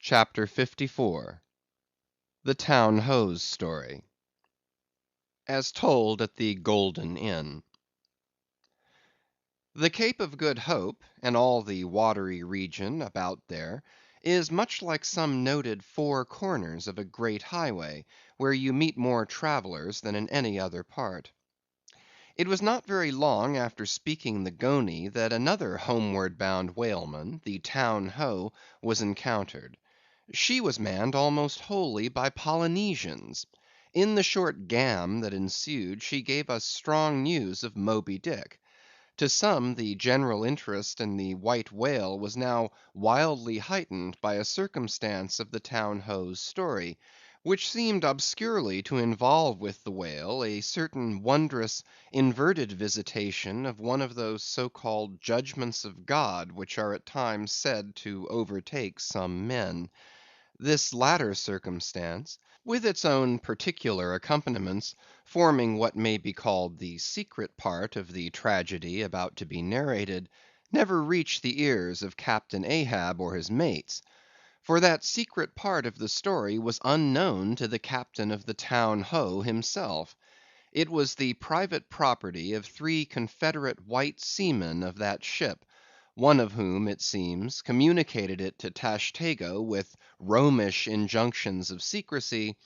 CHAPTER 54 The Town Ho's Story As told at the Golden Inn. The Cape of Good Hope, and all the watery region about there, is much like some noted four corners of a great highway, where you meet more travellers than in any other part. It was not very long after speaking the Goney that another homeward bound whaleman, the Town Ho, was encountered. She was manned almost wholly by Polynesians. In the short gam that ensued, she gave us strong news of Moby Dick. To some, the general interest in the white whale was now wildly heightened by a circumstance of the Town Ho's story, which seemed obscurely to involve with the whale a certain wondrous inverted visitation of one of those so-called judgments of God which are at times said to overtake some men. This latter circumstance, with its own particular accompaniments, forming what may be called the secret part of the tragedy about to be narrated, never reached the ears of Captain Ahab or his mates; for that secret part of the story was unknown to the captain of the Town Ho himself. It was the private property of three confederate white seamen of that ship, one of whom, it seems, communicated it to Tashtego with Romish injunctions of secrecy;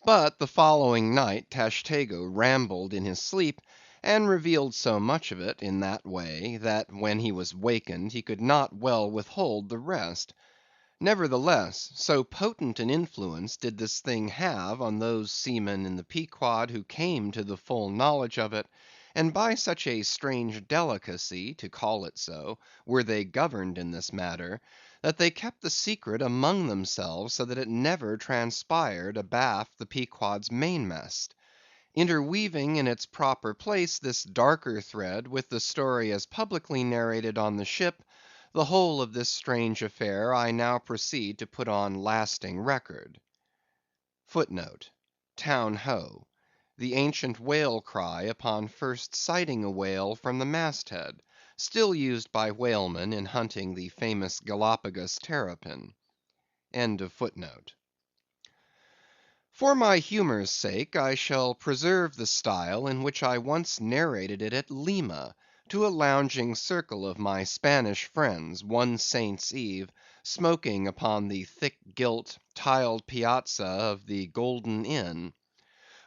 but the following night Tashtego rambled in his sleep, and revealed so much of it in that way, that when he was wakened he could not well withhold the rest. Nevertheless, so potent an influence did this thing have on those seamen in the Pequod who came to the full knowledge of it, and by such a strange delicacy, to call it so, were they governed in this matter, that they kept the secret among themselves so that it never transpired abaft the Pequod's mainmast. Interweaving in its proper place this darker thread with the story as publicly narrated on the ship, the whole of this strange affair I now proceed to put on lasting record. *Footnote: Town Ho: the ancient whale cry upon first sighting a whale from the mast head, still used by whalemen in hunting the famous Galapagos terrapin. For my humor's sake, I shall preserve the style in which I once narrated it at Lima, to a lounging circle of my Spanish friends, one Saint's Eve, smoking upon the thick gilt, tiled piazza of the Golden Inn.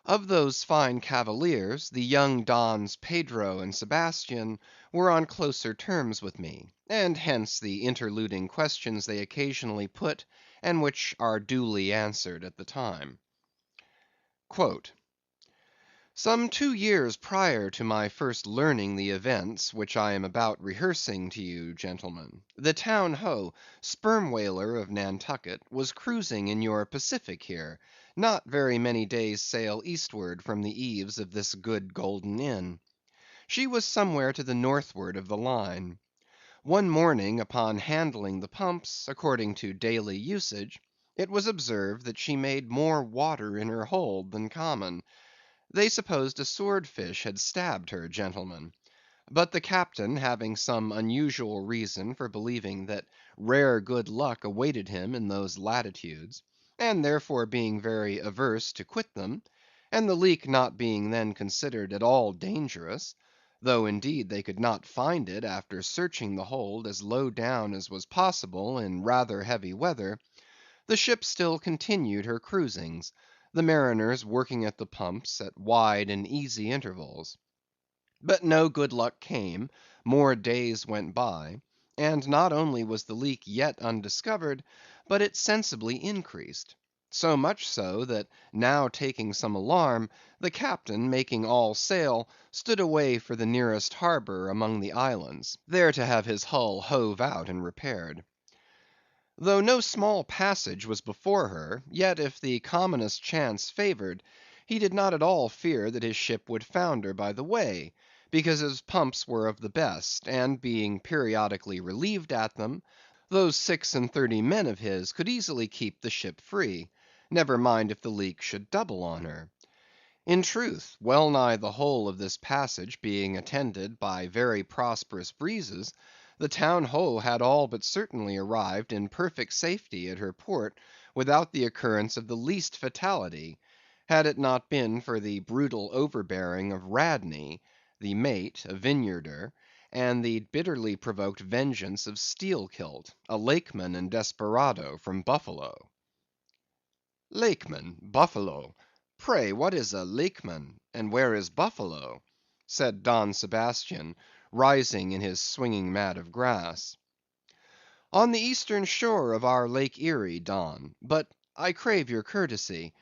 Of those fine cavaliers, the young Dons Pedro and Sebastian were on closer terms with me, and hence the interluding questions they occasionally put, and which are duly answered at the time. Some 2 years prior to my first learning the events which I am about rehearsing to you, gentlemen, the Town Ho, sperm whaler of Nantucket, was cruising in your Pacific here, not very many days' sail eastward from the eaves of this good Golden Inn. She was somewhere to the northward of the line. One morning, upon handling the pumps, according to daily usage, it was observed that she made more water in her hold than common. They supposed a sword fish had stabbed her, gentlemen; but the captain having some unusual reason for believing that rare good luck awaited him in those latitudes, and therefore being very averse to quit them, and the leak not being then considered at all dangerous, though indeed they could not find it after searching the hold as low down as was possible in rather heavy weather, the ship still continued her cruisings, the mariners working at the pumps at wide and easy intervals. But no good luck came, more days went by, and not only was the leak yet undiscovered, but it sensibly increased; so much so, that now taking some alarm, the captain, making all sail, stood away for the nearest harbor among the islands, there to have his hull hove out and repaired. Though no small passage was before her, yet if the commonest chance favored, he did not at all fear that his ship would founder by the way, because his pumps were of the best, and being periodically relieved at them, those 36 men of his could easily keep the ship free; never mind if the leak should double on her. In truth, well nigh the whole of this passage being attended by very prosperous breezes, The Town Ho had all but certainly arrived in perfect safety at her port, without the occurrence of the least fatality, had it not been for the brutal overbearing of Radney, the mate, a Vineyarder, and the bitterly provoked vengeance of Steelkilt, a Lakeman and desperado from Buffalo. "Lakeman, Buffalo! Pray, what is a Lakeman, and where is Buffalo?" said Don Sebastian, rising in his swinging mat of grass. "On the eastern shore of our Lake Erie, Don; but I crave your courtesy.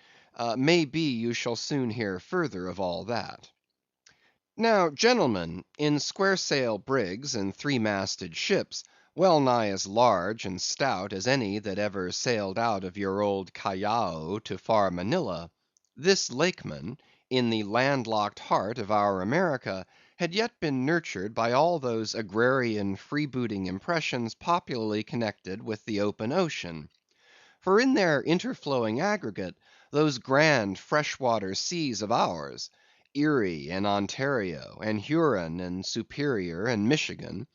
May be you shall soon hear further of all that. Now, gentlemen, in square sail brigs and three masted ships, well nigh as large and stout as any that ever sailed out of your old Callao to far Manila, this Lakeman, in the landlocked heart of our America, had yet been nurtured by all those agrarian freebooting impressions popularly connected with the open ocean. For in their interflowing aggregate, those grand freshwater seas of ours, Erie and Ontario, and Huron and Superior and Michigan,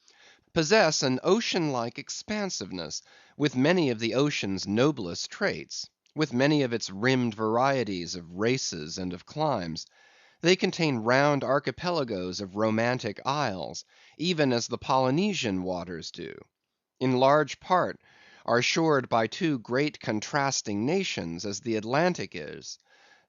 possess an ocean-like expansiveness, with many of the ocean's noblest traits, with many of its rimmed varieties of races and of climes. They contain round archipelagoes of romantic isles, even as the Polynesian waters do. In large part are shored by two great contrasting nations, as the Atlantic is.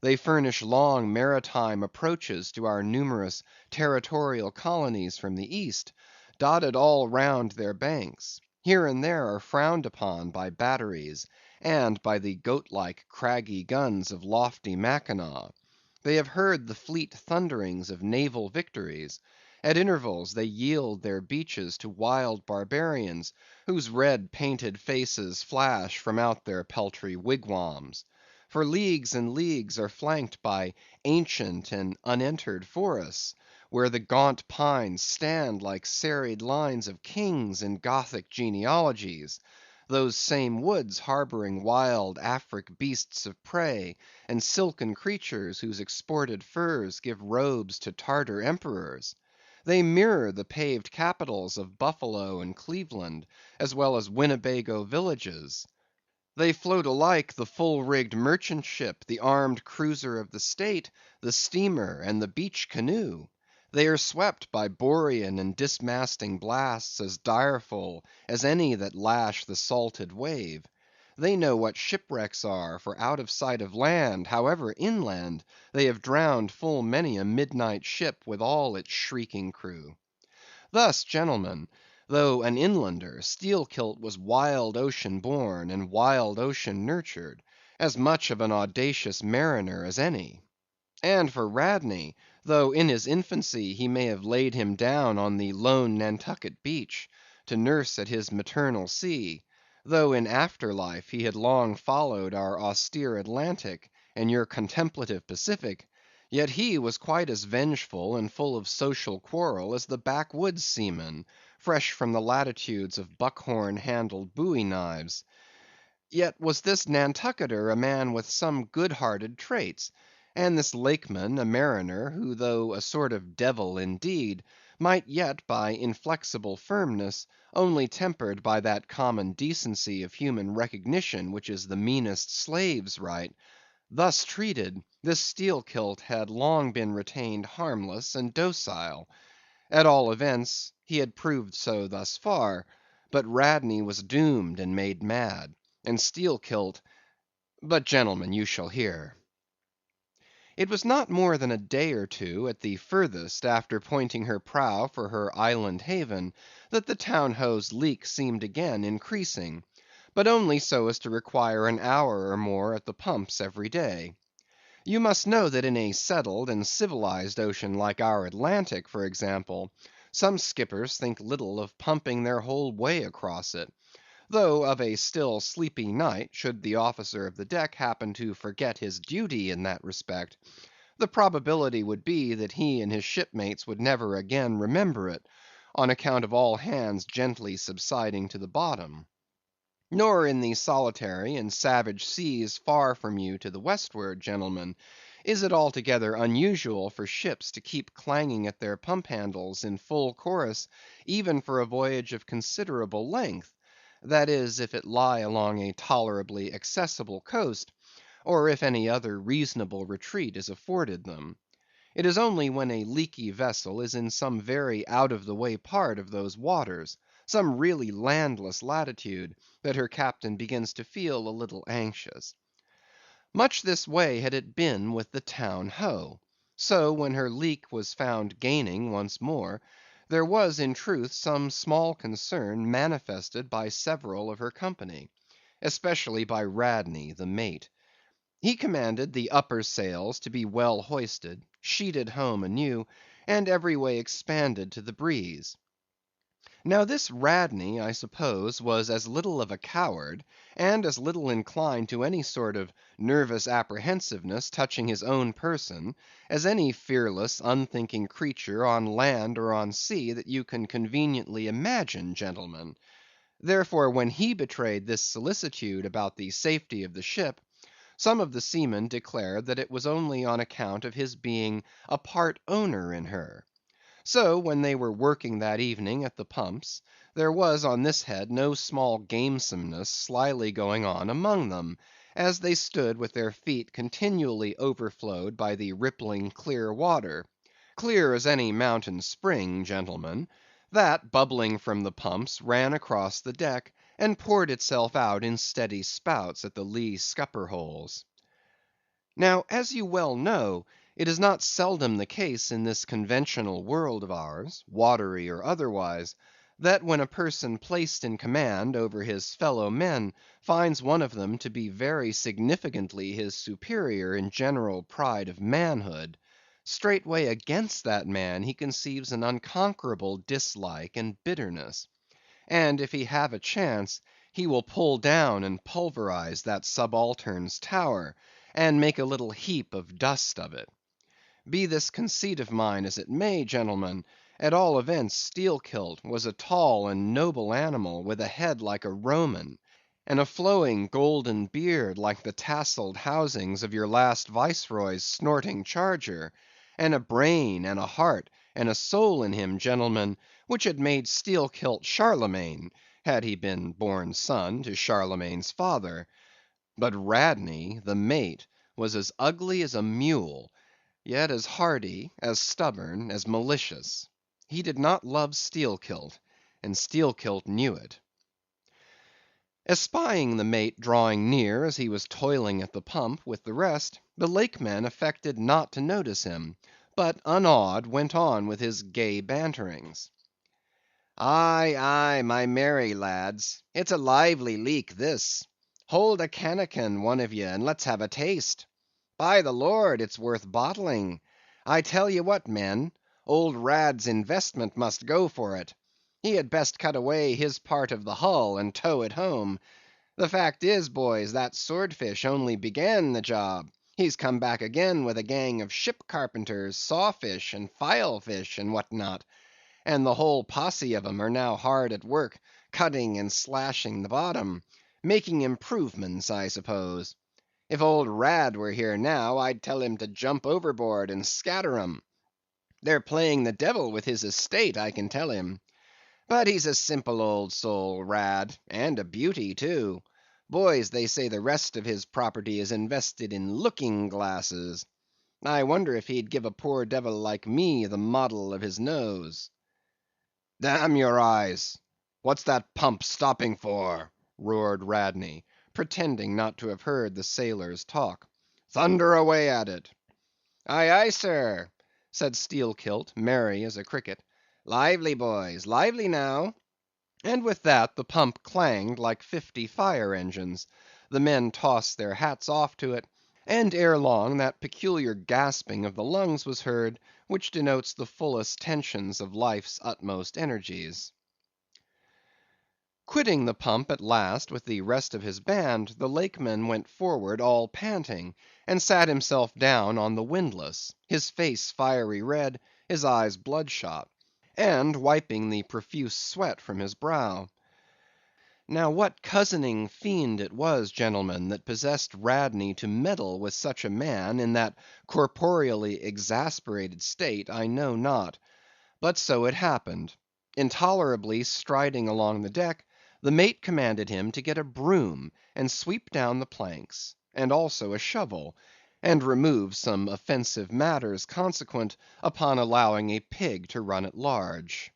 They furnish long maritime approaches to our numerous territorial colonies from the East, dotted all round their banks; here and there are frowned upon by batteries, and by the goat‐like craggy guns of lofty Mackinaw. They have heard the fleet thunderings of naval victories; at intervals they yield their beaches to wild barbarians, whose red painted faces flash from out their peltry wigwams. For leagues and leagues are flanked by ancient and unentered forests, where the gaunt pines stand like serried lines of kings in Gothic genealogies; those same woods harboring wild Afric beasts of prey, and silken creatures whose exported furs give robes to Tartar emperors. They mirror the paved capitals of Buffalo and Cleveland, as well as Winnebago villages. They float alike the full‐rigged merchant ship, the armed cruiser of the state, the steamer, and the beach canoe. They are swept by borean and dismasting blasts as direful as any that lash the salted wave. They know what shipwrecks are, for out of sight of land, however inland, they have drowned full many a midnight ship with all its shrieking crew. Thus, gentlemen, though an inlander, Steelkilt was wild ocean born and wild ocean nurtured; as much of an audacious mariner as any. And for Radney, though in his infancy he may have laid him down on the lone Nantucket beach, to nurse at his maternal sea; though in after life he had long followed our austere Atlantic, and your contemplative Pacific; yet he was quite as vengeful and full of social quarrel as the backwoods seaman, fresh from the latitudes of buckhorn handled bowie knives. Yet was this Nantucketer a man with some good hearted traits; and this Lakeman a mariner, who though a sort of devil indeed, might yet by inflexible firmness, only tempered by that common decency of human recognition which is the meanest slave's right; thus treated, this Steelkilt had long been retained harmless and docile. At all events, he had proved so thus far; but Radney was doomed and made mad, and Steelkilt—but, gentlemen, you shall hear. It was not more than a day or two, at the furthest, after pointing her prow for her island haven, that the Town Ho's leak seemed again increasing; but only so as to require an hour or more at the pumps every day. You must know that in a settled and civilized ocean like our Atlantic, for example, some skippers think little of pumping their whole way across it; though of a still sleepy night, should the officer of the deck happen to forget his duty in that respect, the probability would be that he and his shipmates would never again remember it, on account of all hands gently subsiding to the bottom. Nor in the solitary and savage seas far from you to the westward, gentlemen, Is it altogether unusual for ships to keep clanging at their pump handles in full chorus, even for a voyage of considerable length? That is, if it lie along a tolerably accessible coast, or if any other reasonable retreat is afforded them. It is only when a leaky vessel is in some very out of the way part of those waters, some really landless latitude, that her captain begins to feel a little anxious. Much this way had it been with the Town Ho. So when her leak was found gaining once more, there was in truth some small concern manifested by several of her company, especially by Radney the mate. He commanded the upper sails to be well hoisted, sheeted home anew, and every way expanded to the breeze. Now this Radney, I suppose, was as little of a coward, and as little inclined to any sort of nervous apprehensiveness touching his own person, as any fearless, unthinking creature on land or on sea that you can conveniently imagine, gentlemen. Therefore, when he betrayed this solicitude about the safety of the ship, some of the seamen declared that it was only on account of his being a part owner in her. So when they were working that evening at the pumps, there was on this head no small gamesomeness slyly going on among them, as they stood with their feet continually overflowed by the rippling clear water, clear as any mountain spring, gentlemen, that, bubbling from the pumps, ran across the deck, and poured itself out in steady spouts at the lee scupper holes. Now, as you well know, it is not seldom the case in this conventional world of ours, watery or otherwise, that when a person placed in command over his fellow men finds one of them to be very significantly his superior in general pride of manhood, straightway against that man he conceives an unconquerable dislike and bitterness. And if he have a chance, he will pull down and pulverize that subaltern's tower, and make a little heap of dust of it. Be this conceit of mine as it may, gentlemen, at all events Steelkilt was a tall and noble animal, with a head like a Roman, and a flowing golden beard like the tasselled housings of your last viceroy's snorting charger, and a brain and a heart and a soul in him, gentlemen, which had made Steelkilt Charlemagne, had he been born son to Charlemagne's father. But Radney, the mate, was as ugly as a mule, yet as hardy, as stubborn, as malicious. He did not love Steelkilt, and Steelkilt knew it. Espying the mate drawing near as he was toiling at the pump with the rest, the Lakeman affected not to notice him, but unawed went on with his gay banterings. "Aye, aye, my merry lads, it's a lively leak this. Hold a cannikin, one of ye, and let's have a taste. By the Lord, it's worth bottling. I tell ye what, men, old Rad's investment must go for it. He had best cut away his part of the hull, and tow it home. The fact is, boys, that swordfish only began the job. He's come back again with a gang of ship carpenters, sawfish, and filefish, and what not; and the whole posse of 'em are now hard at work, cutting and slashing the bottom, making improvements, I suppose. If old Rad were here now, I'd tell him to jump overboard and scatter 'em. They're playing the devil with his estate, I can tell him. But he's a simple old soul, Rad, and a beauty too. Boys, they say the rest of his property is invested in looking glasses. I wonder if he'd give a poor devil like me the model of his nose." "Damn your eyes! What's that pump stopping for?" roared Radney, pretending not to have heard the sailors' talk. "Thunder away at it." "Aye, aye, sir," said Steelkilt, merry as a cricket. "Lively, boys, lively now." And with that the pump clanged like 50 fire engines; the men tossed their hats off to it, and ere long that peculiar gasping of the lungs was heard, which denotes the fullest tensions of life's utmost energies. Quitting the pump at last with the rest of his band, the Lakeman went forward all panting, and sat himself down on the windlass, his face fiery red, his eyes bloodshot, and wiping the profuse sweat from his brow. Now what cozening fiend it was, gentlemen, that possessed Radney to meddle with such a man in that corporeally exasperated state, I know not. But so it happened. Intolerably striding along the deck, the mate commanded him to get a broom and sweep down the planks, and also a shovel, and remove some offensive matters consequent upon allowing a pig to run at large.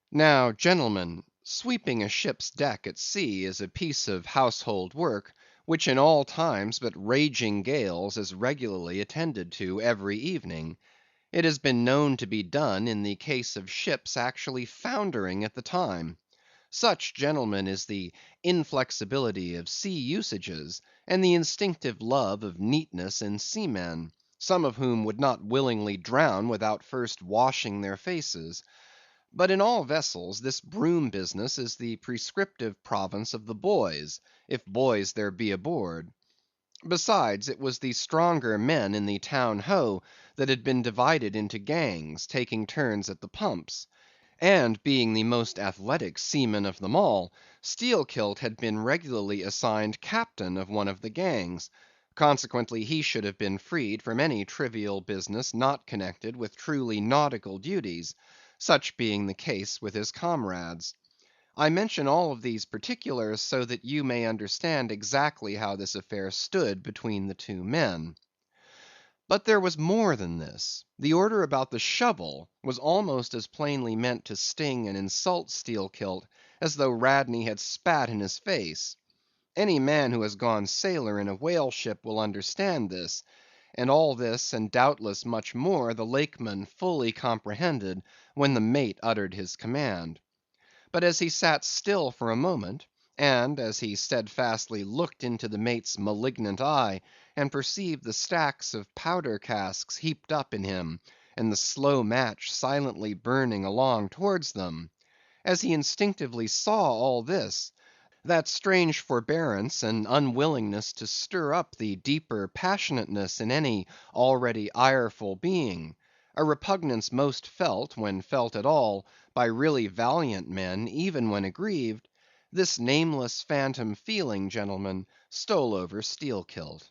Now, gentlemen, sweeping a ship's deck at sea is a piece of household work, which in all times but raging gales is regularly attended to every evening. It has been known to be done in the case of ships actually foundering at the time. Such, gentlemen, is the inflexibility of sea usages, and the instinctive love of neatness in seamen, some of whom would not willingly drown without first washing their faces. But in all vessels this broom business is the prescriptive province of the boys, if boys there be aboard. Besides, it was the stronger men in the town ho that had been divided into gangs, taking turns at the pumps; and being the most athletic seaman of them all, Steelkilt had been regularly assigned captain of one of the gangs; consequently he should have been freed from any trivial business not connected with truly nautical duties, such being the case with his comrades. I mention all of these particulars so that you may understand exactly how this affair stood between the two men. But there was more than this. The order about the shovel was almost as plainly meant to sting and insult Steelkilt as though Radney had spat in his face. Any man who has gone sailor in a whale ship will understand this; and all this, and doubtless much more, the Lakeman fully comprehended when the mate uttered his command. But as he sat still for a moment, and as he steadfastly looked into the mate's malignant eye, and perceived the stacks of powder casks heaped up in him, and the slow match silently burning along towards them; as he instinctively saw all this, that strange forbearance and unwillingness to stir up the deeper passionateness in any already ireful being; a repugnance most felt, when felt at all, by really valiant men, even when aggrieved; this nameless phantom feeling, gentlemen, stole over Steelkilt.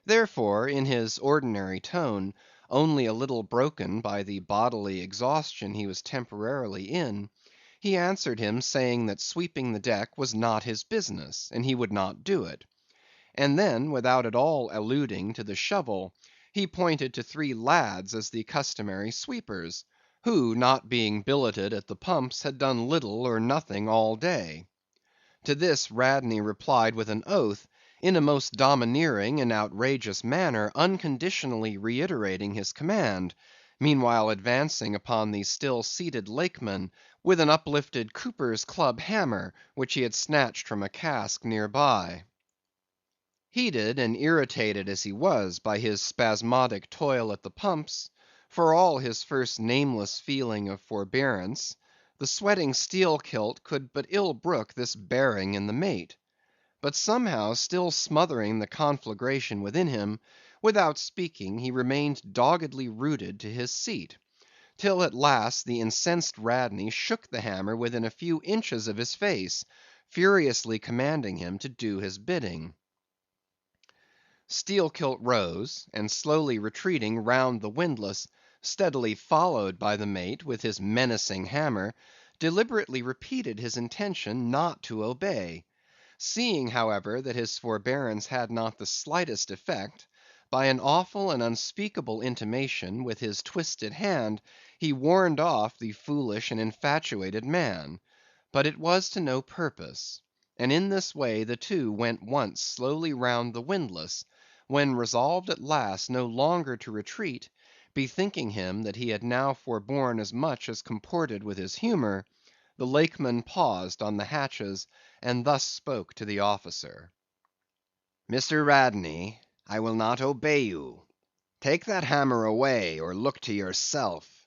Therefore, in his ordinary tone, only a little broken by the bodily exhaustion he was temporarily in, he answered him saying that sweeping the deck was not his business, and he would not do it. And then, without at all alluding to the shovel, he pointed to three lads as the customary sweepers, who, not being billeted at the pumps, had done little or nothing all day. To this Radney replied with an oath, in a most domineering and outrageous manner, unconditionally reiterating his command, meanwhile advancing upon the still seated Lakeman with an uplifted cooper's club hammer, which he had snatched from a cask near by. Heated and irritated as he was by his spasmodic toil at the pumps, for all his first nameless feeling of forbearance, the sweating Steelkilt could but ill brook this bearing in the mate. But somehow still smothering the conflagration within him, without speaking he remained doggedly rooted to his seat; till at last the incensed Radney shook the hammer within a few inches of his face, furiously commanding him to do his bidding. Steelkilt rose, and slowly retreating round the windlass, steadily followed by the mate with his menacing hammer, deliberately repeated his intention not to obey. Seeing, however, that his forbearance had not the slightest effect, by an awful and unspeakable intimation with his twisted hand, he warned off the foolish and infatuated man; but it was to no purpose; and in this way the two went once slowly round the windlass, when resolved at last no longer to retreat, bethinking him that he had now forborne as much as comported with his humor, the Lakeman paused on the hatches, and thus spoke to the officer: "Mr. Radney, I will not obey you. Take that hammer away, or look to yourself."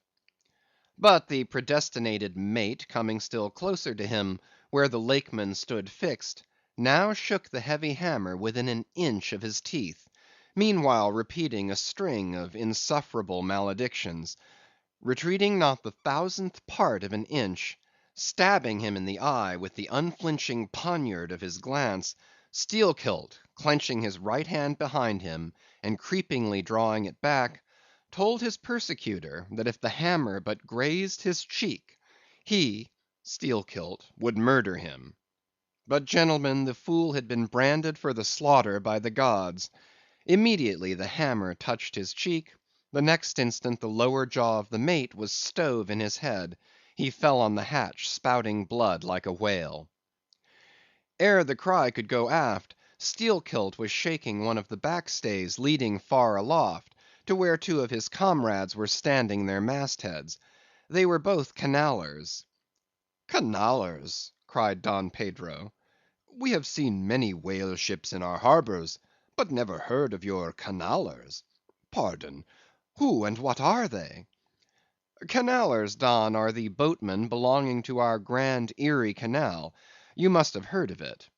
But the predestinated mate coming still closer to him, where the Lakeman stood fixed, now shook the heavy hammer within an inch of his teeth, meanwhile repeating a string of insufferable maledictions. Retreating not the thousandth part of an inch, Stabbing him in the eye with the unflinching poniard of his glance, Steelkilt, clenching his right hand behind him, and creepingly drawing it back, told his persecutor that if the hammer but grazed his cheek, he, Steelkilt, would murder him. But, gentlemen, the fool had been branded for the slaughter by the gods. Immediately the hammer touched his cheek, the next instant the lower jaw of the mate was stove in his head. He fell on the hatch, spouting blood like a whale. Ere the cry could go aft, Steelkilt was shaking one of the backstays leading far aloft, to where two of his comrades were standing their mastheads. They were both Canallers. "Canallers!" cried Don Pedro. "We have seen many whale ships in our harbors, but never heard of your Canallers. Pardon, who and what are they?" "Canallers, Don, are the boatmen belonging to our grand Erie Canal. You must have heard of it."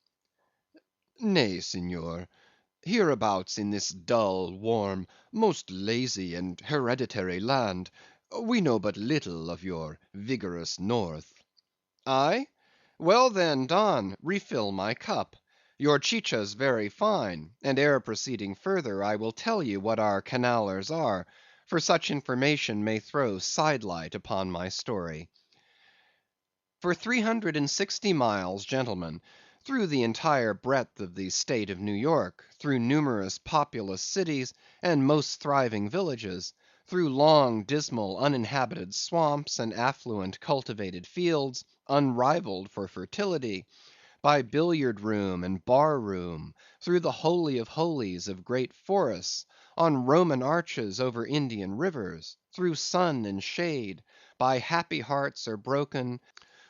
"Nay, Senor. Hereabouts in this dull, warm, most lazy and hereditary land, we know but little of your vigorous North." "Aye? Well then, Don, refill my cup. Your chicha's very fine, and ere proceeding further, I will tell you what our Canallers are, for such information may throw sidelight upon my story. For 360 miles, gentlemen, through the entire breadth of the State of New York, through numerous populous cities and most thriving villages, through long, dismal, uninhabited swamps and affluent cultivated fields, unrivalled for fertility, by billiard room and bar room, through the holy of holies of great forests, on Roman arches over Indian rivers, through sun and shade, by happy hearts or broken,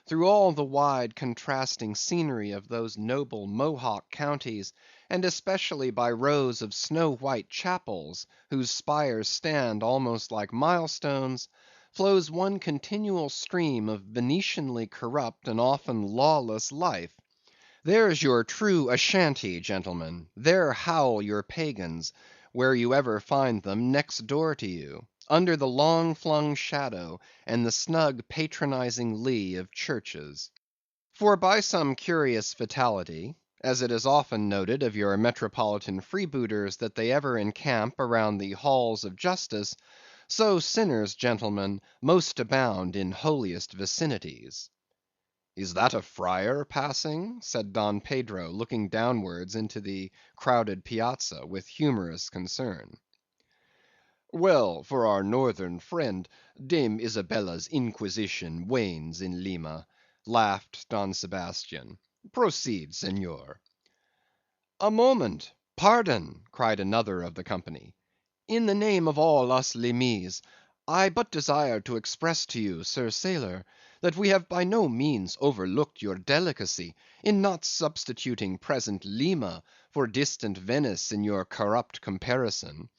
through all the wide contrasting scenery of those noble Mohawk counties, and especially by rows of snow-white chapels, whose spires stand almost like milestones, flows one continual stream of Venetianly corrupt and often lawless life. There's your true Ashantee, gentlemen; there howl your pagans, where you ever find them next door to you, under the long flung shadow and the snug patronizing lee of churches. For by some curious fatality, as it is often noted of your metropolitan freebooters that they ever encamp around the halls of justice, so sinners, gentlemen, most abound in holiest vicinities. "Is that a friar passing?" said Don Pedro, looking downwards into the crowded piazza with humorous concern. "Well, for our northern friend, Dame Isabella's Inquisition wanes in Lima," laughed Don Sebastian. "Proceed, Senor." "A moment, pardon," cried another of the company. "In the name of all us Limeese, I but desire to express to you, sir sailor, that we have by no means overlooked your delicacy in not substituting present Lima for distant Venice in your corrupt comparison.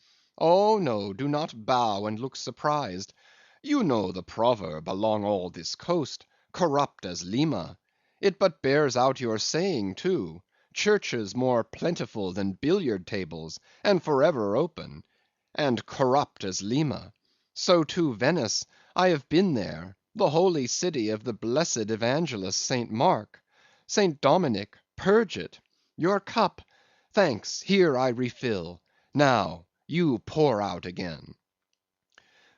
Oh no, do not bow and look surprised. You know the proverb along all this coast, corrupt as Lima. It but bears out your saying too. Churches more plentiful than billiard tables, and forever open, and corrupt as Lima. So too Venice, I have been there, the holy city of the blessed evangelist St. Mark. St. Dominic, purge it. Your cup, thanks, here I refill. Now, you pour out again."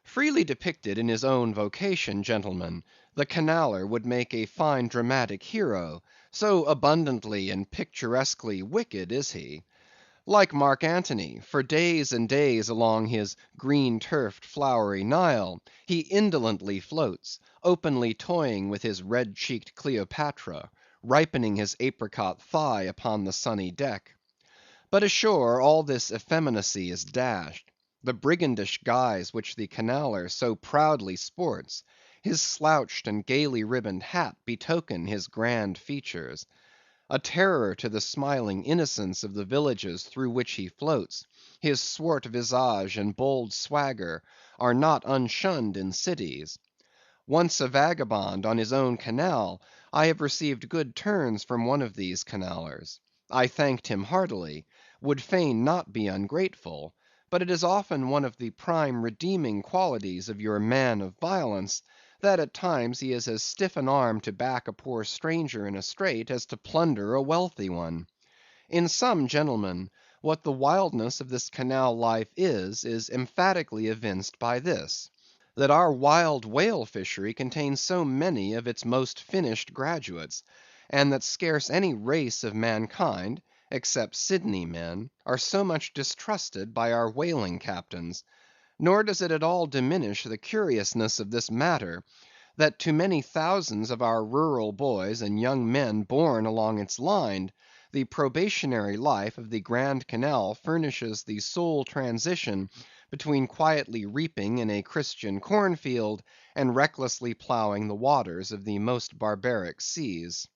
Freely depicted in his own vocation, gentlemen, the Canaller would make a fine dramatic hero, so abundantly and picturesquely wicked is he. Like Mark Antony, for days and days along his green turfed flowery Nile, he indolently floats, openly toying with his red cheeked Cleopatra, ripening his apricot thigh upon the sunny deck. But ashore all this effeminacy is dashed. The brigandish guise which the Canaller so proudly sports, his slouched and gaily ribboned hat betoken his grand features. A terror to the smiling innocence of the villages through which he floats, his swart visage and bold swagger are not unshunned in cities. Once a vagabond on his own canal, I have received good turns from one of these Canallers. I thanked him heartily, would fain not be ungrateful, but it is often one of the prime redeeming qualities of your man of violence, that at times he is as stiff an arm to back a poor stranger in a strait as to plunder a wealthy one. In sum, gentlemen, what the wildness of this canal life is emphatically evinced by this, that our wild whale fishery contains so many of its most finished graduates, and that scarce any race of mankind, except Sydney men, are so much distrusted by our whaling captains. Nor does it at all diminish the curiousness of this matter, that to many thousands of our rural boys and young men born along its line, the probationary life of the Grand Canal furnishes the sole transition between quietly reaping in a Christian cornfield and recklessly ploughing the waters of the most barbaric seas.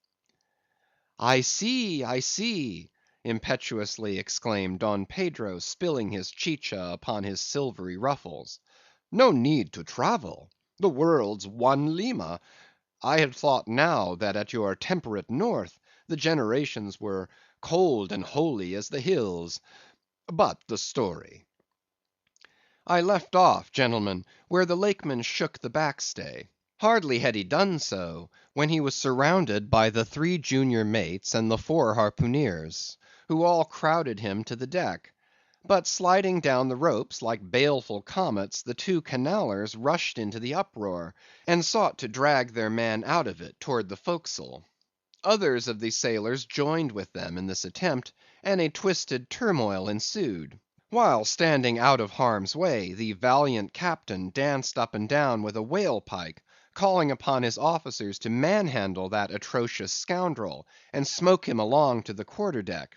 "I see, I see," impetuously exclaimed Don Pedro, spilling his chicha upon his silvery ruffles. "No need to travel. The world's one Lima. I had thought now that at your temperate north the generations were cold and holy as the hills. But the story." I left off, gentlemen, where the Lakeman shook the backstay. Hardly had he done so, when he was surrounded by the 3 junior mates and the 4 harpooneers, who all crowded him to the deck. But sliding down the ropes like baleful comets, the 2 canallers rushed into the uproar, and sought to drag their man out of it toward the forecastle. Others of the sailors joined with them in this attempt, and a twisted turmoil ensued; while standing out of harm's way, the valiant captain danced up and down with a whale pike, calling upon his officers to manhandle that atrocious scoundrel, and smoke him along to the quarter deck.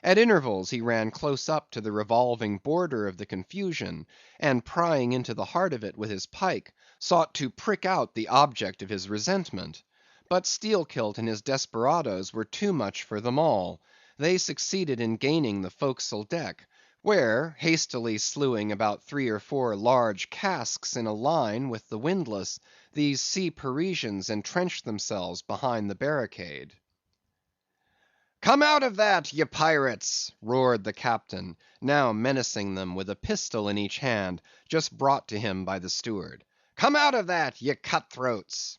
At intervals he ran close up to the revolving border of the confusion, and prying into the heart of it with his pike, sought to prick out the object of his resentment. But Steelkilt and his desperadoes were too much for them all. They succeeded in gaining the forecastle deck, where, hastily slewing about 3 or 4 large casks in a line with the windlass, these sea Parisians entrenched themselves behind the barricade. "Come out of that, ye pirates!" roared the captain, now menacing them with a pistol in each hand, just brought to him by the steward. "Come out of that, ye cut-throats!"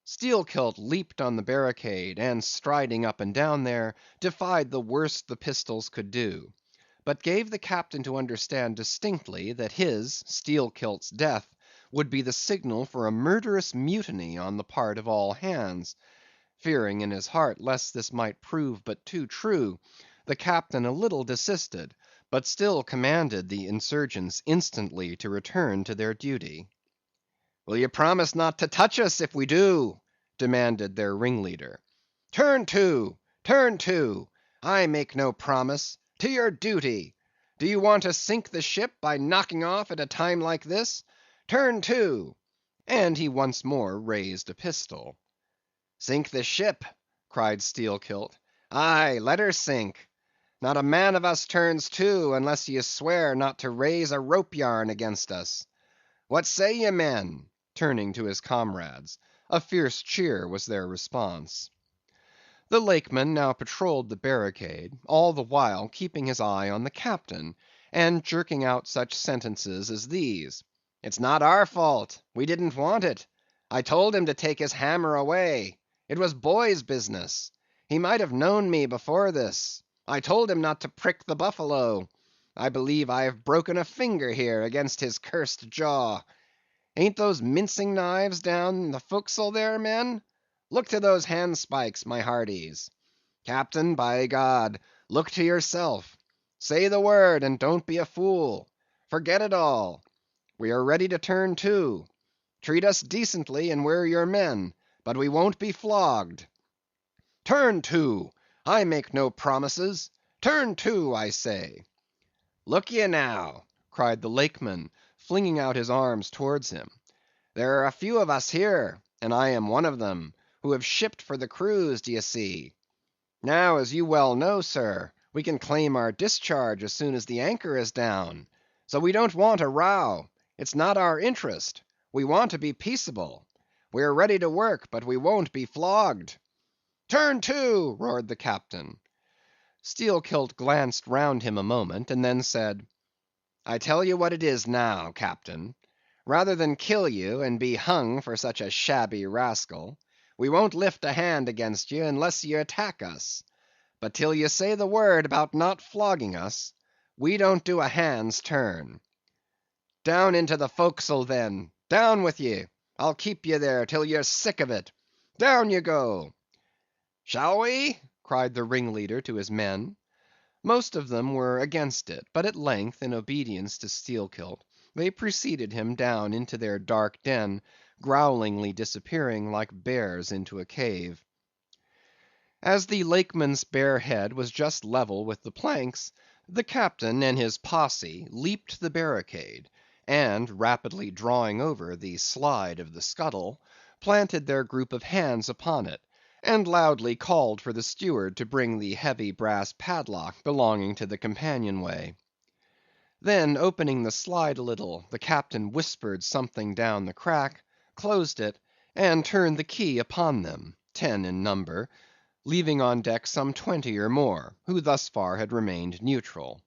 Steelkilt leaped on the barricade, and striding up and down there, defied the worst the pistols could do; but gave the captain to understand distinctly that his, Steelkilt's death, would be the signal for a murderous mutiny on the part of all hands. Fearing in his heart lest this might prove but too true, the captain a little desisted, but still commanded the insurgents instantly to return to their duty. "Will ye promise not to touch us, if we do?" demanded their ringleader. "Turn to! Turn to! I make no promise. To your duty! Do you want to sink the ship by knocking off at a time like this? Turn to!" And he once more raised a pistol. "Sink the ship!" cried Steelkilt. "Aye, let her sink. Not a man of us turns to, unless ye swear not to raise a rope yarn against us. What say ye, men?" turning to his comrades. A fierce cheer was their response. The Lakeman now patrolled the barricade, all the while keeping his eye on the captain, and jerking out such sentences as these: "It's not our fault. We didn't want it. I told him to take his hammer away. It was boy's business. He might have known me before this. I told him not to prick the buffalo. I believe I have broken a finger here against his cursed jaw. Ain't those mincing knives down in the forecastle there, men? Look to those handspikes, my hearties. Captain, by God, look to yourself. Say the word, and don't be a fool. Forget it all. We are ready to turn to. Treat us decently, and we're your men, but we won't be flogged. Turn to! I make no promises. Turn to, I say." "Look ye now," cried the Lakeman, flinging out his arms towards him. "There are a few of us here, and I am one of them, who have shipped for the cruise, d'ye see. Now, as you well know, sir, we can claim our discharge as soon as the anchor is down. So we don't want a row. It's not our interest. We want to be peaceable. We're ready to work, but we won't be flogged." "Turn to!" roared the captain. Steelkilt glanced round him a moment, and then said, "I tell you what it is now, captain. rather than kill you and be hung for such a shabby rascal. We won't lift a hand against you unless ye attack us. But till ye say the word about not flogging us, we don't do a hand's turn. Down into the forecastle then, down with ye. I'll keep ye there till ye're sick of it. Down ye go. Shall we? cried the ringleader to his men. Most of them were against it, but at length, in obedience to Steelkilt, they preceded him down into their dark den, growlingly disappearing like bears into a cave. As the Lakeman's bare head was just level with the planks, the captain and his posse leaped the barricade, and rapidly drawing over the slide of the scuttle, planted their group of hands upon it, and loudly called for the steward to bring the heavy brass padlock belonging to the companionway. Then opening the slide a little, the captain whispered something down the crack, closed it, and turned the key upon them, 10 in number, leaving on deck some 20 or more, who thus far had remained neutral.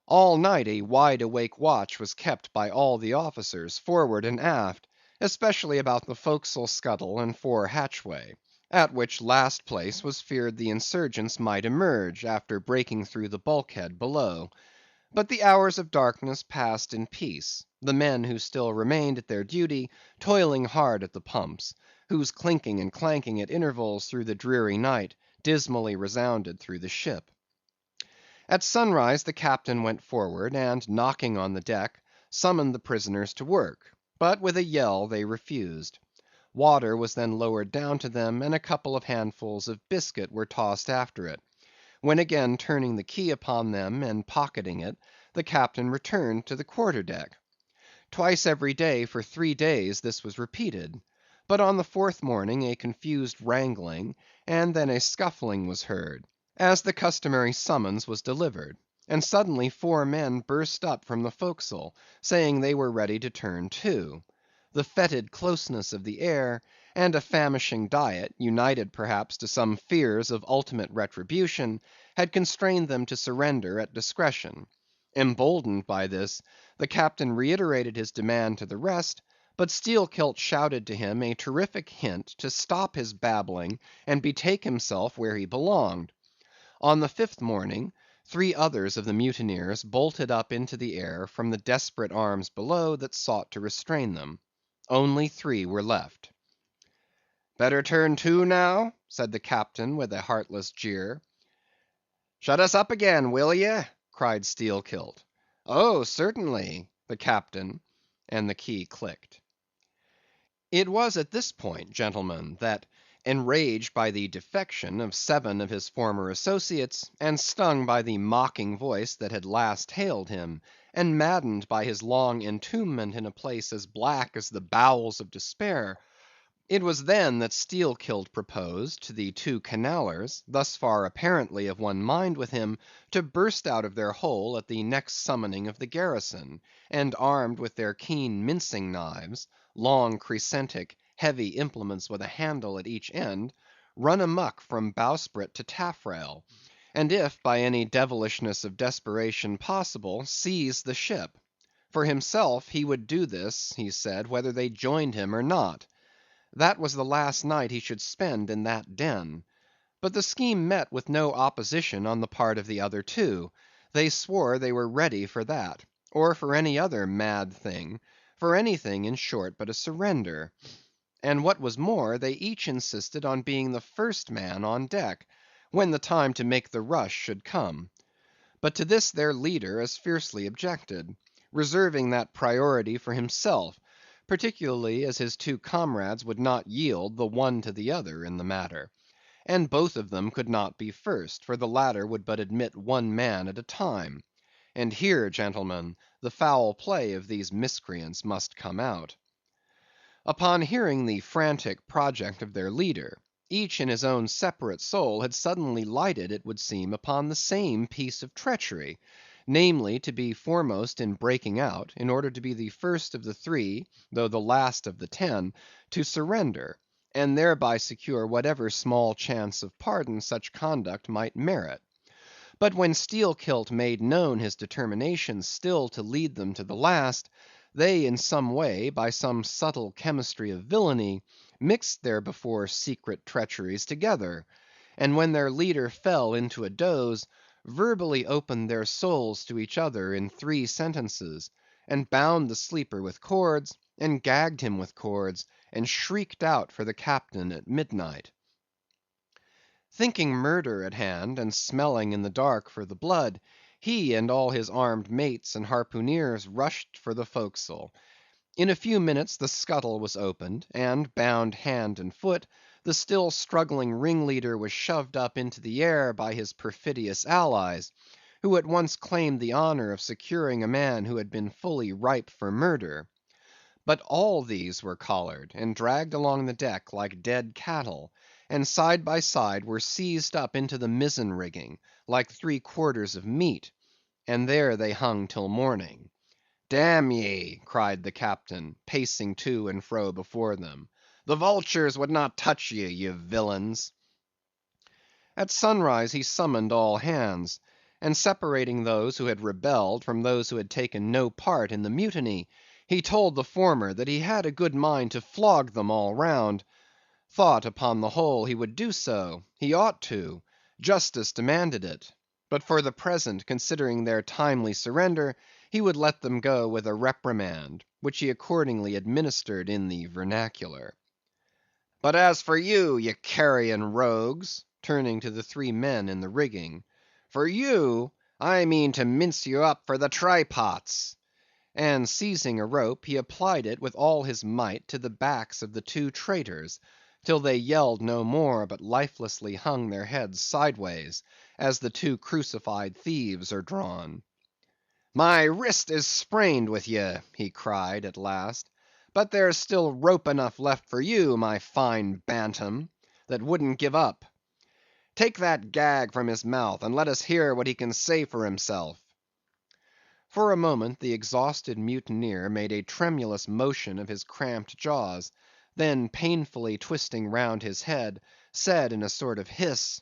All night a wide awake watch was kept by all the officers, forward and aft, especially about the forecastle scuttle and fore hatchway, at which last place was feared the insurgents might emerge, after breaking through the bulkhead below. But the hours of darkness passed in peace, the men who still remained at their duty toiling hard at the pumps, whose clinking and clanking at intervals through the dreary night dismally resounded through the ship. At sunrise the captain went forward, and knocking on the deck, summoned the prisoners to work, but with a yell they refused. Water was then lowered down to them, and a couple of handfuls of biscuit were tossed after it, when again turning the key upon them and pocketing it, the captain returned to the quarter deck. Twice every day for 3 days this was repeated, but on the 4th morning a confused wrangling, and then a scuffling was heard, as the customary summons was delivered, and suddenly 4 men burst up from the forecastle, saying they were ready to turn to. The fetid closeness of the air, and a famishing diet, united perhaps to some fears of ultimate retribution, had constrained them to surrender at discretion. Emboldened by this, the captain reiterated his demand to the rest, but Steelkilt shouted to him a terrific hint to stop his babbling and betake himself where he belonged. On the 5th morning, 3 others of the mutineers bolted up into the air from the desperate arms below that sought to restrain them. Only 3 were left. "Better turn to now?" said the captain with a heartless jeer. "Shut us up again, will ye?" cried Steelkilt. "Oh, certainly," the captain, and the key clicked. It was at this point, gentlemen, that, enraged by the defection of 7 of his former associates, and stung by the mocking voice that had last hailed him, and maddened by his long entombment in a place as black as the bowels of despair, it was then that Steelkilt proposed to the 2 Canallers, thus far apparently of one mind with him, to burst out of their hole at the next summoning of the garrison, and armed with their keen mincing knives, long crescentic, heavy implements with a handle at each end, run amuck from bowsprit to taffrail, and if by any devilishness of desperation possible, seize the ship. For himself, he would do this, he said, whether they joined him or not. That was the last night he should spend in that den. But the scheme met with no opposition on the part of the other 2. They swore they were ready for that, or for any other mad thing, for anything, in short, but a surrender. And what was more, they each insisted on being the first man on deck, when the time to make the rush should come. But to this their leader as fiercely objected, reserving that priority for himself, particularly as his 2 comrades would not yield the one to the other in the matter. And both of them could not be first, for the latter would but admit 1 man at a time. And here, gentlemen, the foul play of these miscreants must come out. Upon hearing the frantic project of their leader, each in his own separate soul had suddenly lighted, it would seem, upon the same piece of treachery, namely, to be foremost in breaking out, in order to be the first of the 3, though the last of the 10, to surrender, and thereby secure whatever small chance of pardon such conduct might merit. But when Steelkilt made known his determination still to lead them to the last, They in some way, by some subtle chemistry of villainy, mixed their before secret treacheries together, and when their leader fell into a doze, verbally opened their souls to each other in 3 sentences, and bound the sleeper with cords, and gagged him with cords, and shrieked out for the captain at midnight. Thinking murder at hand, and smelling in the dark for the blood, he and all his armed mates and harpooneers rushed for the forecastle. In a few minutes the scuttle was opened, and bound hand and foot, the still struggling ringleader was shoved up into the air by his perfidious allies, who at once claimed the honor of securing a man who had been fully ripe for murder. But all these were collared, and dragged along the deck like dead cattle, and side by side were seized up into the mizzen rigging, like 3/4 of meat, and there they hung till morning. "Damn ye!" cried the captain, pacing to and fro before them, "the vultures would not touch ye, ye villains!" At sunrise he summoned all hands, and separating those who had rebelled from those who had taken no part in the mutiny, he told the former that he had a good mind to flog them all round; thought, upon the whole, he would do so; he ought to; justice demanded it; but for the present, considering their timely surrender, he would let them go with a reprimand, which he accordingly administered in the vernacular. "But as for you, ye carrion rogues," turning to the 3 men in the rigging, "for you, I mean to mince you up for the try pots." And seizing a rope, he applied it with all his might to the backs of the 2 traitors, till they yelled no more, but lifelessly hung their heads sideways, as the 2 crucified thieves are drawn. "My wrist is sprained with ye," he cried at last, "but there's still rope enough left for you, my fine bantam, that wouldn't give up. Take that gag from his mouth, and let us hear what he can say for himself." For a moment the exhausted mutineer made a tremulous motion of his cramped jaws, then painfully twisting round his head, said in a sort of hiss,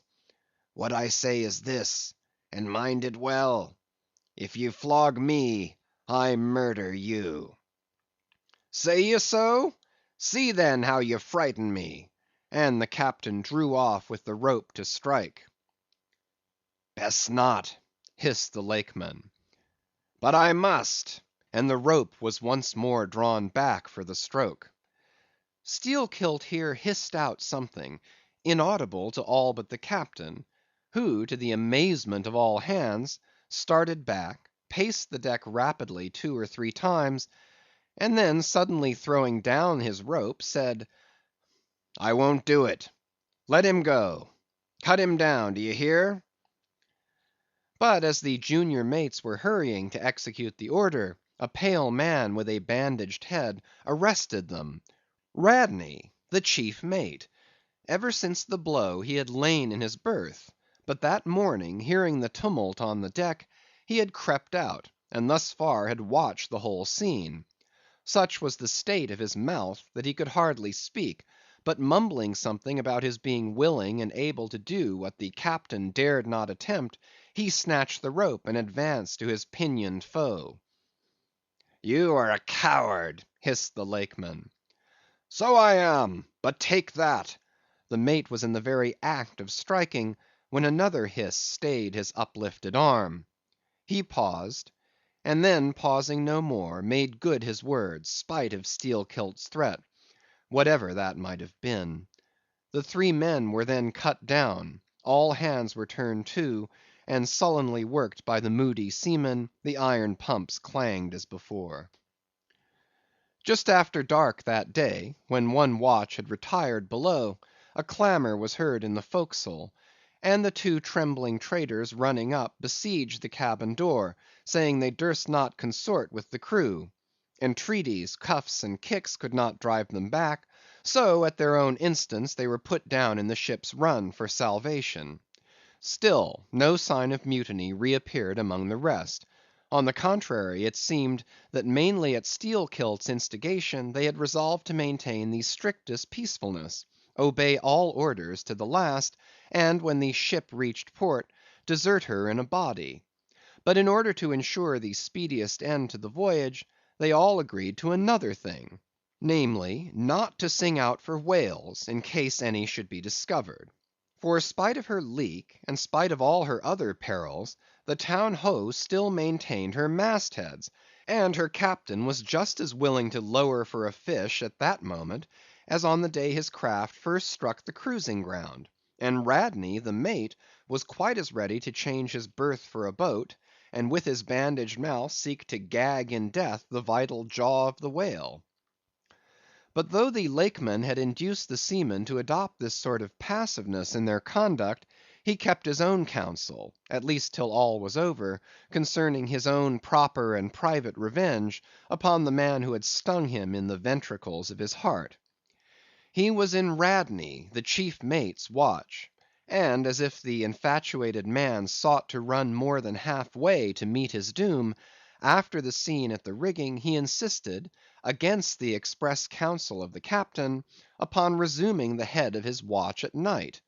"What I say is this, and mind it well. If ye flog me, I murder you." "Say ye so? See then how ye frighten me," and the captain drew off with the rope to strike. "Best not," hissed the Lakeman. "But I must," and the rope was once more drawn back for the stroke. Steelkilt here hissed out something, inaudible to all but the captain, who, to the amazement of all hands, started back, paced the deck rapidly 2 or 3 times, and then suddenly throwing down his rope, said, "I won't do it. Let him go. Cut him down, d'ye hear?" But as the junior mates were hurrying to execute the order, a pale man with a bandaged head arrested them. Radney, the chief mate. Ever since the blow he had lain in his berth, but that morning, hearing the tumult on the deck, he had crept out, and thus far had watched the whole scene. Such was the state of his mouth that he could hardly speak, but mumbling something about his being willing and able to do what the captain dared not attempt, he snatched the rope and advanced to his pinioned foe. "You are a coward," hissed the Lakeman. "So I am, but take that." The mate was in the very act of striking, when another hiss stayed his uplifted arm. He paused, and then pausing no more, made good his words, spite of Steelkilt's threat, whatever that might have been. The 3 men were then cut down, all hands were turned to, and sullenly worked by the moody seamen, the iron pumps clanged as before. Just after dark that day, when one watch had retired below, a clamor was heard in the forecastle, and the 2 trembling traitors running up, besieged the cabin door, saying they durst not consort with the crew. Entreaties, cuffs, and kicks could not drive them back, so at their own instance they were put down in the ship's run for salvation. Still no sign of mutiny reappeared among the rest. On the contrary, it seemed that mainly at Steelkilt's instigation they had resolved to maintain the strictest peacefulness, obey all orders to the last, and when the ship reached port, desert her in a body. But in order to ensure the speediest end to the voyage, they all agreed to another thing, namely, not to sing out for whales, in case any should be discovered. For spite of her leak, and spite of all her other perils, the town ho still maintained her mast heads, and her captain was just as willing to lower for a fish at that moment, as on the day his craft first struck the cruising ground; and Radney, the mate, was quite as ready to change his berth for a boat, and with his bandaged mouth seek to gag in death the vital jaw of the whale. But though the Lakeman had induced the seamen to adopt this sort of passiveness in their conduct, he kept his own counsel, at least till all was over, concerning his own proper and private revenge upon the man who had stung him in the ventricles of his heart. He was in Radney, the chief mate's watch; and as if the infatuated man sought to run more than half way to meet his doom, after the scene at the rigging, he insisted, against the express counsel of the captain, upon resuming the head of his watch at night.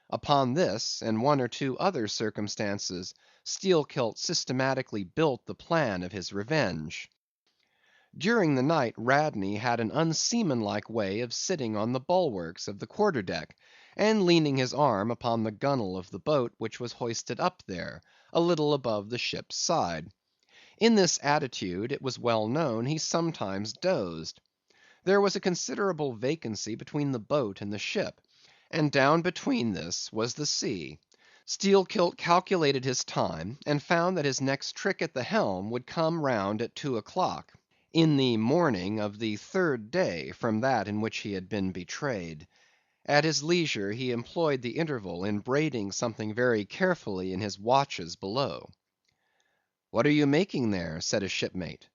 Upon this, and one or two other circumstances, Steelkilt systematically built the plan of his revenge. During the night Radney had an unseamanlike way of sitting on the bulwarks of the quarter deck, and leaning his arm upon the gunwale of the boat which was hoisted up there, a little above the ship's side. In this attitude, it was well known, he sometimes dozed. There was a considerable vacancy between the boat and the ship, and down between this was the sea. Steelkilt calculated his time, and found that his next trick at the helm would come round at 2 o'clock, in the morning of the third day from that in which he had been betrayed. At his leisure he employed the interval in braiding something very carefully in his watches below. "What are you making there?" said a shipmate.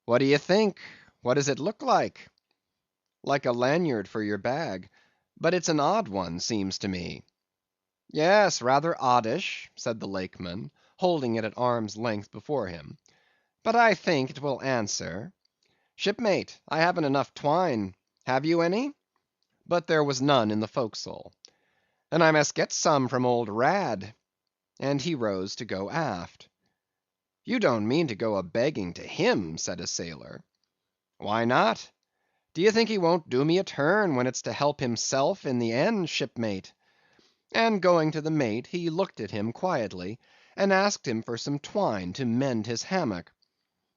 "What d'ye think? What does it look like?" "Like a lanyard for your bag; but it's an odd one, seems to me." "Yes, rather oddish," said the Lakeman, holding it at arm's length before him; "but I think it will answer. Shipmate, I haven't enough twine; have you any?" But there was none in the forecastle. "Then I must get some from old Rad." And he rose to go aft. "You don't mean to go a begging to him?" said a sailor. "Why not? D'ye think he won't do me a turn when it's to help himself in the end, shipmate?" And going to the mate, he looked at him quietly, and asked him for some twine to mend his hammock.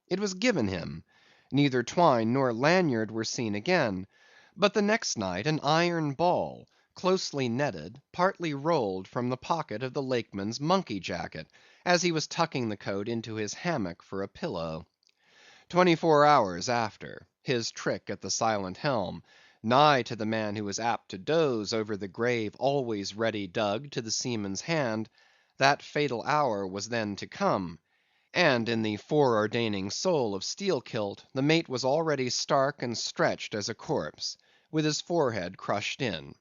It was given him; neither twine nor lanyard were seen again; but the next night an iron ball, closely netted, partly rolled from the pocket of the Lakeman's monkey jacket, as he was tucking the coat into his hammock for a pillow. 24 hours after, his trick at the silent helm, nigh to the man who was apt to doze over the grave always ready dug to the seaman's hand, that fatal hour was then to come; and in the foreordaining soul of Steelkilt, the mate was already stark and stretched as a corpse, with his forehead crushed in.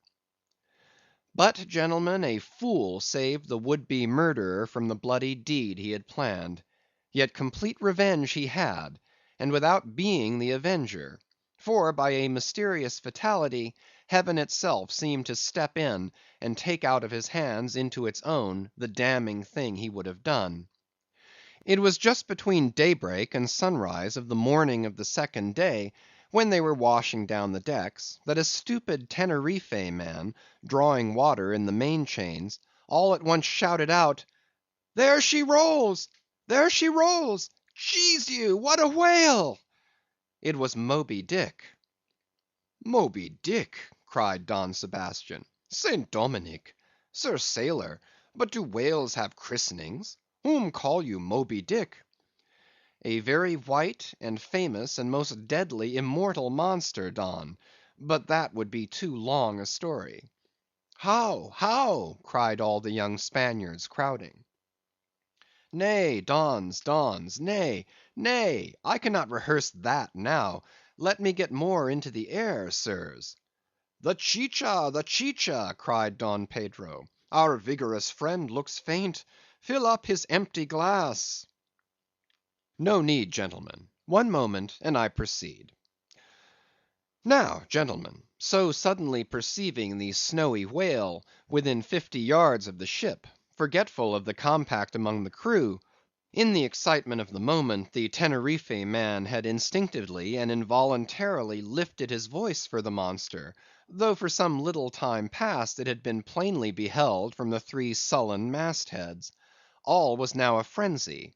But, gentlemen, a fool saved the would‐be murderer from the bloody deed he had planned. Yet complete revenge he had, and without being the avenger; for by a mysterious fatality, Heaven itself seemed to step in and take out of his hands into its own the damning thing he would have done. It was just between daybreak and sunrise of the morning of the second day, when they were washing down the decks, that a stupid Teneriffe man, drawing water in the main chains, all at once shouted out, "There she rolls! There she rolls! Jesu you, what a whale!" It was Moby Dick. "Moby Dick!" cried Don Sebastian. "St. Dominic! Sir Sailor, but do whales have christenings? Whom call you Moby Dick?" "A very white, and famous, and most deadly immortal monster, Don; but that would be too long a story." "How? how?" cried all the young Spaniards, crowding. "Nay, Dons, Dons, nay, nay, I cannot rehearse that now; let me get more into the air, sirs." "The chicha, the chicha!" cried Don Pedro. "Our vigorous friend looks faint; fill up his empty glass." "No need, gentlemen; one moment, and I proceed. Now, gentlemen, so suddenly perceiving the snowy whale within 50 yards of the ship, forgetful of the compact among the crew, In the excitement of the moment, the Teneriffe man had instinctively and involuntarily lifted his voice for the monster, though for some little time past it had been plainly beheld from the three sullen mast heads. All was now a frenzy.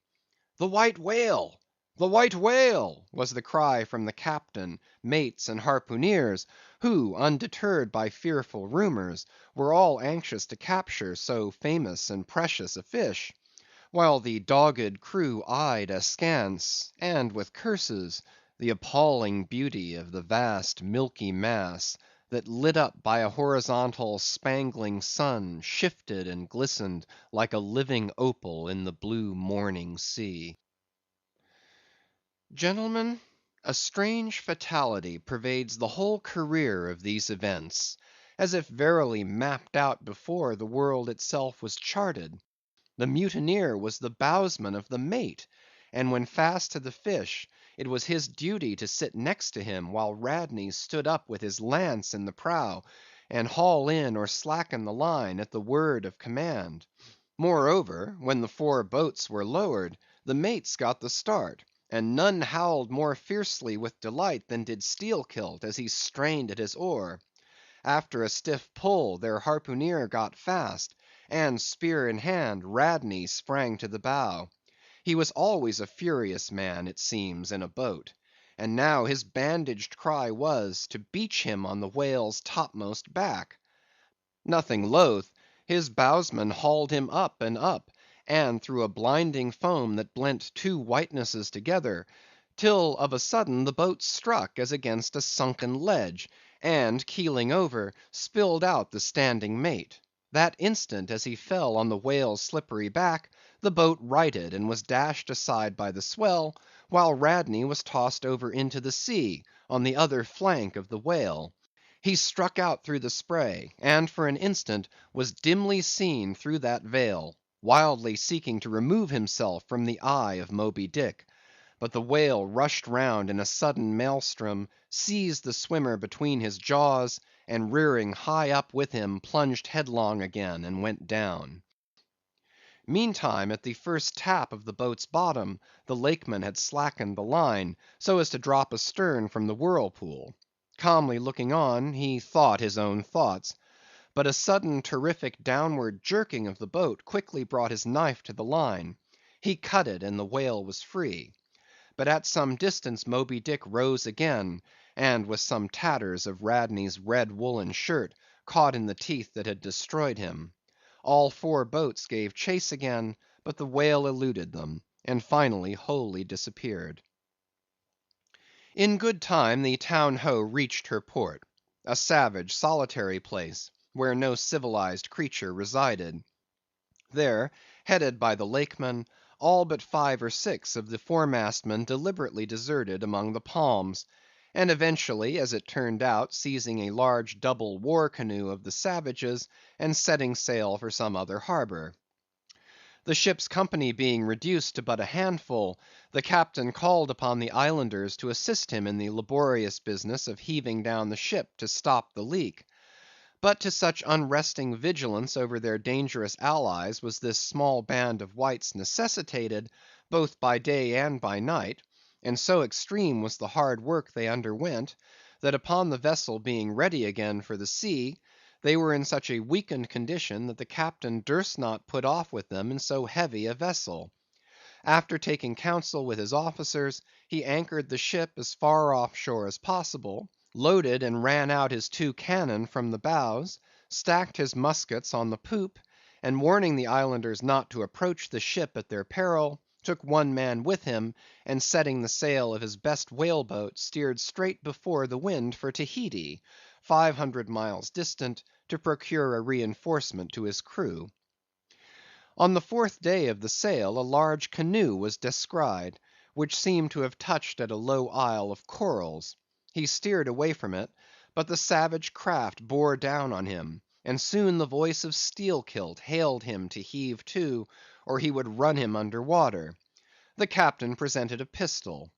"The White Whale! The White Whale!" was the cry from the captain, mates, and harpooneers, who, undeterred by fearful rumors, were all anxious to capture so famous and precious a fish; while the dogged crew eyed askance, and with curses, the appalling beauty of the vast milky mass, that lit up by a horizontal spangling sun, shifted and glistened like a living opal in the blue morning sea. Gentlemen, a strange fatality pervades the whole career of these events, as if verily mapped out before the world itself was charted. The mutineer was the bowsman of the mate, and when fast to the fish, it was his duty to sit next to him while Radney stood up with his lance in the prow, and haul in or slacken the line at the word of command. Moreover, when the four boats were lowered, the mates got the start, and none howled more fiercely with delight than did Steelkilt as he strained at his oar. After a stiff pull, their harpooneer got fast, and spear in hand, Radney sprang to the bow. He was always a furious man, it seems, in a boat; and now his bandaged cry was, to beach him on the whale's topmost back. Nothing loath, his bowsman hauled him up and up, and through a blinding foam that blent two whitenesses together, till of a sudden the boat struck as against a sunken ledge, and keeling over, spilled out the standing mate. That instant, as he fell on the whale's slippery back, the boat righted and was dashed aside by the swell, while Radney was tossed over into the sea, on the other flank of the whale. He struck out through the spray, and for an instant was dimly seen through that veil, wildly seeking to remove himself from the eye of Moby Dick. But the whale rushed round in a sudden maelstrom, seized the swimmer between his jaws, and rearing high up with him, plunged headlong again, and went down. Meantime, at the first tap of the boat's bottom, the Lakeman had slackened the line, so as to drop astern from the whirlpool. Calmly looking on, he thought his own thoughts. But a sudden terrific downward jerking of the boat quickly brought his knife to the line. He cut it, and the whale was free. But at some distance Moby Dick rose again, and with some tatters of Radney's red woolen shirt, caught in the teeth that had destroyed him. All four boats gave chase again, but the whale eluded them, and finally wholly disappeared. In good time the Town Ho reached her port; a savage, solitary place, where no civilized creature resided. There, headed by the Lakeman, all but 5 or 6 of the foremastmen deliberately deserted among the palms, and eventually, as it turned out, seizing a large double war canoe of the savages, and setting sail for some other harbor. The ship's company being reduced to but a handful, the captain called upon the islanders to assist him in the laborious business of heaving down the ship to stop the leak. But to such unresting vigilance over their dangerous allies was this small band of whites necessitated, both by day and by night, and so extreme was the hard work they underwent, that upon the vessel being ready again for the sea, they were in such a weakened condition that the captain durst not put off with them in so heavy a vessel. After taking counsel with his officers, he anchored the ship as far off shore as possible, loaded and ran out his 2 cannon from the bows, stacked his muskets on the poop, and warning the islanders not to approach the ship at their peril, took 1 man with him, and setting the sail of his best whale boat, steered straight before the wind for Tahiti, 500 miles distant, to procure a reinforcement to his crew. On the 4th day of the sail a large canoe was descried, which seemed to have touched at a low isle of corals. He steered away from it, but the savage craft bore down on him, and soon the voice of Steelkilt hailed him to heave to, or he would run him under water. The captain presented a pistol.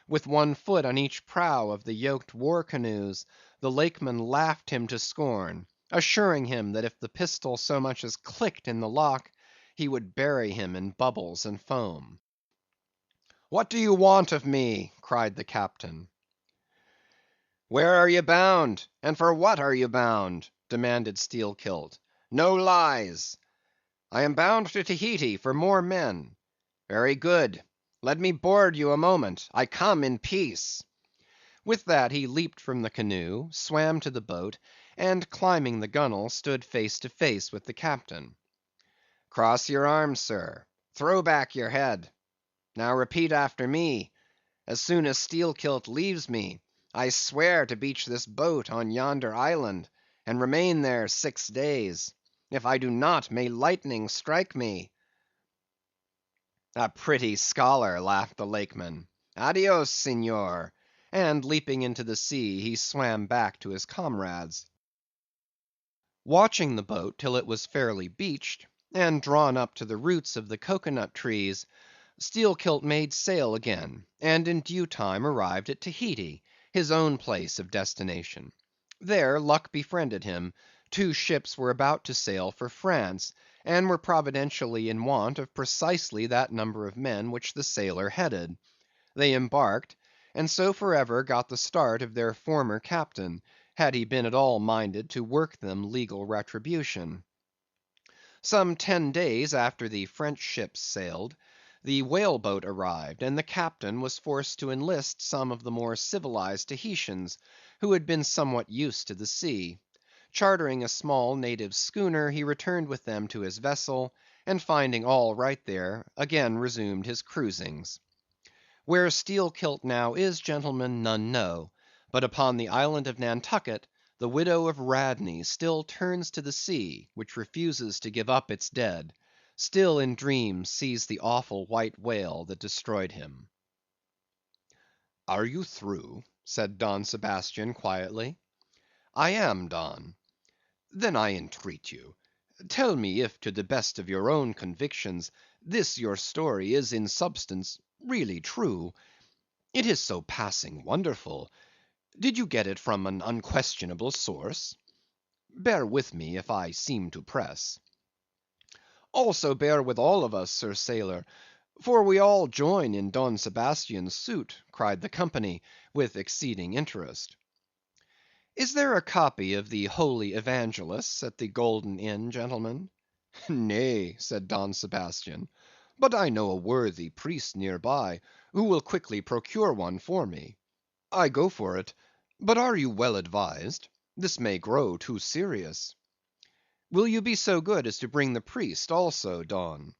With 1 foot on each prow of the yoked war canoes, the Lakeman laughed him to scorn, assuring him that if the pistol so much as clicked in the lock, he would bury him in bubbles and foam. What do you want of me? Cried the captain. Where are you bound, and for what are you bound? Demanded Steelkilt. No lies. I am bound to Tahiti for more men. Very good. Let me board you a moment. I come in peace. With that he leaped from the canoe, swam to the boat, and climbing the gunwale, stood face to face with the captain. Cross your arms, sir. Throw back your head. Now repeat after me. As soon as Steelkilt leaves me, I swear to beach this boat on yonder island, and remain there 6 days. If I do not, may lightning strike me. A pretty scholar, laughed the Lakeman. Adios, Senor. And leaping into the sea, he swam back to his comrades. Watching the boat till it was fairly beached, and drawn up to the roots of the cocoa-nut trees, Steelkilt made sail again, and in due time arrived at Tahiti, his own place of destination. There luck befriended him. 2 ships were about to sail for France, and were providentially in want of precisely that number of men which the sailor headed. They embarked, and so forever got the start of their former captain, had he been at all minded to work them legal retribution. Some 10 days after the French ships sailed, the whale boat arrived, and the captain was forced to enlist some of the more civilized Tahitians, who had been somewhat used to the sea. Chartering a small native schooner, he returned with them to his vessel, and finding all right there, again resumed his cruisings. Where Steelkilt now is, gentlemen, none know; but upon the island of Nantucket, the widow of Radney still turns to the sea, which refuses to give up its dead; still in dreams sees the awful white whale that destroyed him. "Are you through?" said Don Sebastian quietly. "I am, Don." "Then I entreat you, tell me if to the best of your own convictions this your story is in substance really true. It is so passing wonderful. Did you get it from an unquestionable source? Bear with me if I seem to press." "Also bear with all of us, Sir Sailor, for we all join in Don Sebastian's suit," cried the company, with exceeding interest. "Is there a copy of the Holy Evangelists at the Golden Inn, gentlemen?" "Nay," said Don Sebastian, "but I know a worthy priest near by, who will quickly procure one for me. I go for it; but are you well advised? This may grow too serious." "Will you be so good as to bring the priest also, Don?"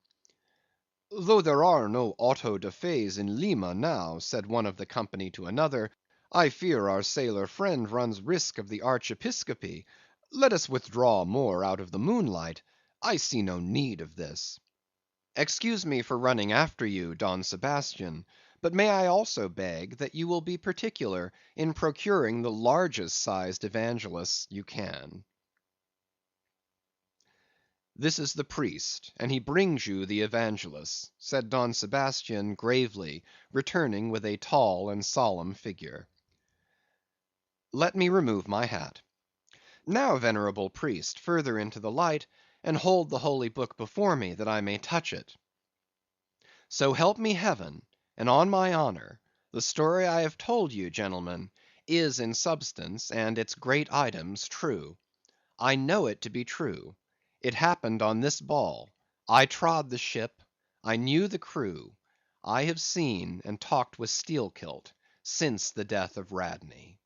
"Though there are no auto da fés in Lima now," said one of the company to another, "I fear our sailor friend runs risk of the archiepiscopacy. Let us withdraw more out of the moonlight. I see no need of this." "Excuse me for running after you, Don Sebastian; but may I also beg that you will be particular in procuring the largest sized evangelists you can." "This is the priest, and he brings you the evangelists," said Don Sebastian gravely, returning with a tall and solemn figure. "Let me remove my hat. Now, venerable priest, further into the light, and hold the holy book before me, that I may touch it. So help me Heaven, and on my honor, the story I have told you, gentlemen, is in substance, and its great items, true. I know it to be true. It happened on this ball. I trod the ship. I knew the crew. I have seen and talked with Steelkilt since the death of Radney."